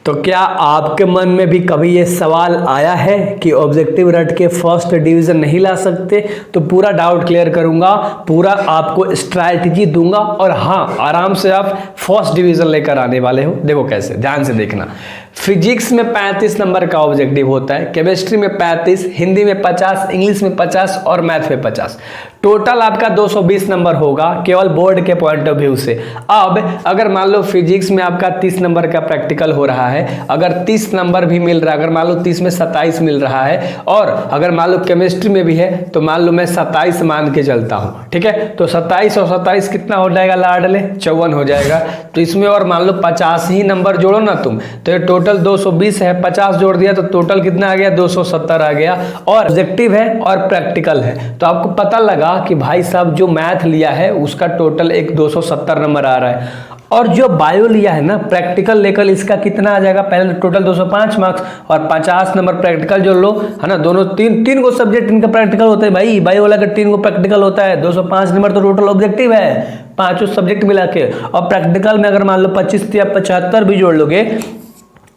तो क्या आपके मन में भी कभी ये सवाल आया है कि ऑब्जेक्टिव रट के फर्स्ट डिवीजन नहीं ला सकते? तो पूरा डाउट क्लियर करूंगा, पूरा आपको स्ट्रैटेजी दूंगा और हाँ, आराम से आप फर्स्ट डिवीजन लेकर आने वाले हो। देखो कैसे, ध्यान से देखना। फिजिक्स में 35 नंबर का ऑब्जेक्टिव होता है, केमिस्ट्री में 35, हिंदी में 50, इंग्लिश में 50 और मैथ में 50। टोटल आपका 220 नंबर होगा केवल बोर्ड के पॉइंट ऑफ व्यू से। अब अगर मान लो फिजिक्स में आपका 30 नंबर का प्रैक्टिकल हो रहा है, अगर 30 नंबर भी मिल रहा है, अगर मान लो 30 में 27 मिल रहा है, और अगर मान लो केमिस्ट्री में भी है तो मान लो मैं 27 मान के चलता हूँ, ठीक है। तो 27 और 27 कितना हो जाएगा लाडले? 54 हो जाएगा। तो इसमें और मान लो 50 ही नंबर जोड़ो ना तुम, तो ये टोटल 220 है, 50 जोड़ दिया तो टोटल कितना आ गया? 270 आ गया। और ऑब्जेक्टिव है और प्रैक्टिकल है, तो आपको पता लगा कि भाई साहब जो मैथ लिया है उसका टोटल एक 270 नंबर आ रहा है, और जो बायो लिया है ना प्रैक्टिकल लेकर, इसका कितना आ जाएगा? पहले टोटल 205 मार्क्स और 50 नंबर प्रैक्टिकल जो लो, है ना। दोनों तीन को सब्जेक्ट इनका प्रैक्टिकल होता है भाई, बायो वाला का 3 को प्रैक्टिकल होता है। 205 नंबर तो टोटल ऑब्जेक्टिव है, पांचों सब्जेक्ट मिला के। और प्रैक्टिकल में अगर मान लो 25 या 75 भी जोड़ लोगे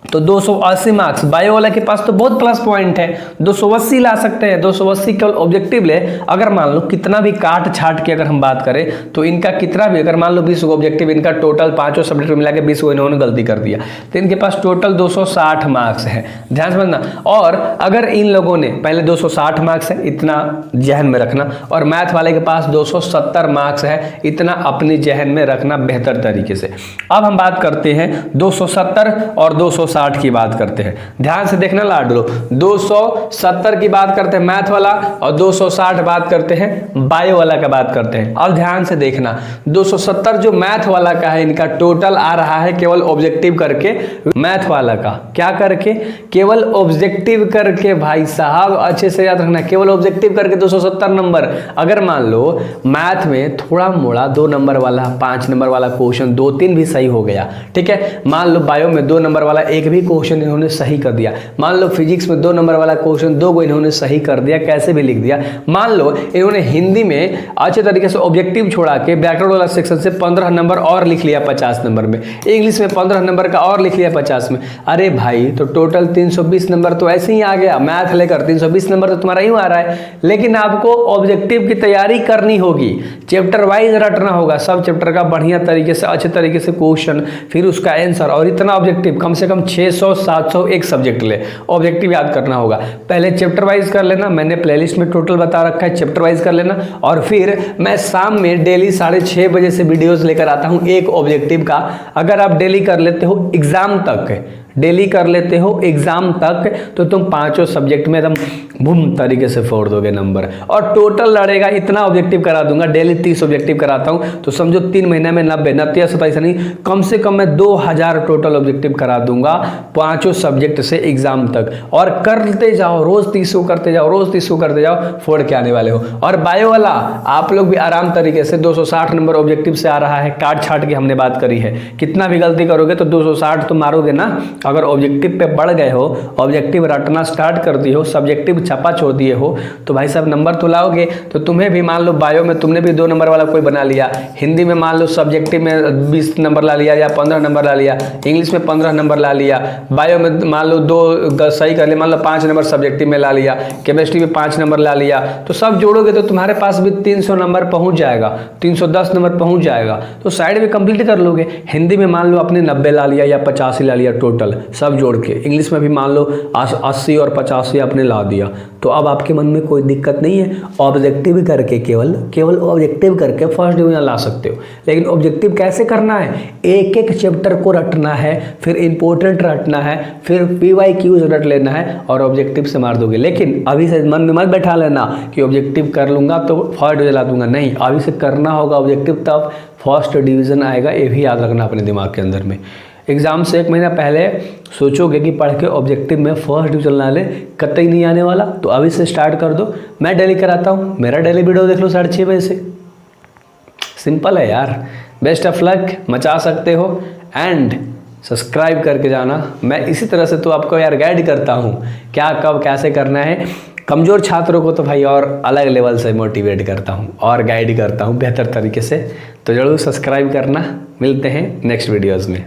तो 280 मार्क्स। बायो वाला के पास तो बहुत प्लस पॉइंट है, 280 ला सकते हैं। 280 केवल ऑब्जेक्टिव ले, अगर मान लो कितना भी काट छाट के अगर हम बात करें तो इनका कितना भी, अगर मान लो 20 ऑब्जेक्टिव, इनका टोटल पांचों सब्जेक्ट मिला के 20 को इन्होंने गलती कर दिया, तो इनके पास टोटल 260 मार्क्स है। ध्यान समझना। और अगर इन लोगों ने पहले 260 मार्क्स है, इतना जहन में रखना, और मैथ वाले के पास 270 मार्क्स है, इतना अपनी जहन में रखना बेहतर तरीके से। अब हम बात करते हैं 270 और 260 की बात करते हैं। ध्यान से देखना लाडलो, 270 की बात करते हैं मैथ वाला और 260 बात करते हैं बायो वाला का बात करते हैं। अब ध्यान से देखना, 270 जो मैथ वाला का है, इनका टोटल आ रहा है केवल ऑब्जेक्टिव करके, मैथ वाला का क्या करके? केवल ऑब्जेक्टिव करके। भाई साहब अच्छे से याद रखना, केवल ऑब्जेक्टिव करके 270 नंबर। अगर मान लो मैथ में थोड़ा मोड़ा 2 नंबर वाला, 5 नंबर वाला क्वेश्चन 2-3 भी सही हो गया, ठीक है। मान लो बायो में 2 नंबर वाला एक भी क्वेश्चन इन्होंने सही कर दिया, मान लो फिजिक्स में 2 नंबर वाला क्वेश्चन 2 को इन्होंने सही कर दिया, कैसे भी लिख दिया। मान लो इन्होंने हिंदी में अच्छे तरीके से ऑब्जेक्टिव छोड़ा के व्याकरण वाला सेक्शन से 15 नंबर और लिख लिया 50 नंबर में, इंग्लिश में 15 नंबर का और लिख लिया 50 में। अरे भाई, तो टोटल 320 नंबर तो ऐसे ही आ गया। मैथ लेकर 320 नंबर तो तुम्हारा यूं आ रहा है, लेकिन आपको ऑब्जेक्टिव की तैयारी करनी होगी, चैप्टर वाइज रटना होगा, सब चैप्टर का बढ़िया तरीके से अच्छे तरीके से क्वेश्चन, फिर उसका आंसर, और इतना ऑब्जेक्टिव कम से कम 600-700 एक सब्जेक्ट ले ऑब्जेक्टिव याद करना होगा। पहले चैप्टर वाइज कर लेना, मैंने प्लेलिस्ट में टोटल बता रखा है, चैप्टर वाइज कर लेना। और फिर मैं शाम में डेली 6:30 बजे से वीडियोस लेकर आता हूं एक ऑब्जेक्टिव का। अगर आप डेली कर लेते हो एग्जाम तक, डेली कर लेते हो एग्जाम तक, तो तुम पांचों सब्जेक्ट में एकदम बूम तरीके से फोड़ दोगे नंबर। और टोटल लड़ेगा, इतना ऑब्जेक्टिव करा दूंगा, डेली 30 ऑब्जेक्टिव कराता हूं, तो समझो 3 महीने में 90, 27 नहीं, कम से कम मैं 2000 टोटल ऑब्जेक्टिव करा दूंगा पांचों सब्जेक्ट से एग्जाम तक। और करते जाओ, रोज 30 करते जाओ, रोज 30 करते जाओ, फोड़ के आने वाले हो। और बायो वाला आप लोग भी आराम तरीके से 260 नंबर ऑब्जेक्टिव से आ रहा है, काट छाट के हमने बात करी है। कितना भी गलती करोगे तो 260 तो मारोगे ना। अगर ऑब्जेक्टिव पे बढ़ गए हो, ऑब्जेक्टिव रटना स्टार्ट कर दिए हो, सब्जेक्टिव छपा छोड़ दिए हो, तो भाई साहब नंबर तो लाओगे। तो तुम्हें भी मान लो बायो में तुमने भी 2 नंबर वाला कोई बना लिया, हिंदी में मान लो सब्जेक्टिव में 20 नंबर ला लिया या 15 नंबर ला लिया, इंग्लिश में 15 नंबर ला लिया, बायो में मान लो 2 सही कर लिया, मान लो 5 नंबर सब्जेक्टिव में ला लिया, केमिस्ट्री में 5 नंबर ला लिया, तो सब जोड़ोगे तो तुम्हारे पास भी 300 नंबर पहुंच जाएगा, 310 नंबर पहुंच जाएगा, तो साइड में कंप्लीट कर लोगे। हिंदी में मान लो अपने 90 ला लिया या 85 ला लिया टोटल सब जोड़ के, इंग्लिश में भी मान लो 80 और 85 आपने ला दिया, तो अब आपके मन में कोई दिक्कत नहीं है। ऑब्जेक्टिव करके केवल ऑब्जेक्टिव करके फर्स्ट डिवीजन ला सकते हो। लेकिन ऑब्जेक्टिव कैसे करना है? एक एक चैप्टर को रटना है, फिर इंपॉर्टेंट रटना है, फिर PYQs रट लेना है और ऑब्जेक्टिव से मार दोगे। लेकिन अभी से मन में मत बैठा लेना कि ऑब्जेक्टिव कर लूंगा तो फर्स्ट डिवीजन ला दूंगा, नहीं, अभी से करना होगा ऑब्जेक्टिव, तब फर्स्ट डिवीजन आएगा। ये भी याद रखना अपने दिमाग के अंदर में। एग्जाम से 1 महीना पहले सोचोगे कि पढ़ के ऑब्जेक्टिव में फर्स्ट डिवीजन ला ले, कतई नहीं आने वाला, तो अभी से स्टार्ट कर दो। मैं डेली कराता हूँ, मेरा डेली वीडियो देख लो 6:30 बजे से। सिंपल है यार। बेस्ट ऑफ लक, मचा सकते हो। एंड सब्सक्राइब करके जाना। मैं इसी तरह से तो आपको यार गाइड करता हूँ क्या कब कैसे करना है। कमज़ोर छात्रों को तो भाई और अलग लेवल से मोटिवेट करता हूँ और गाइड करता हूँ बेहतर तरीके से। तो ज़रूर सब्सक्राइब करना। मिलते हैं नेक्स्ट वीडियोज़ में।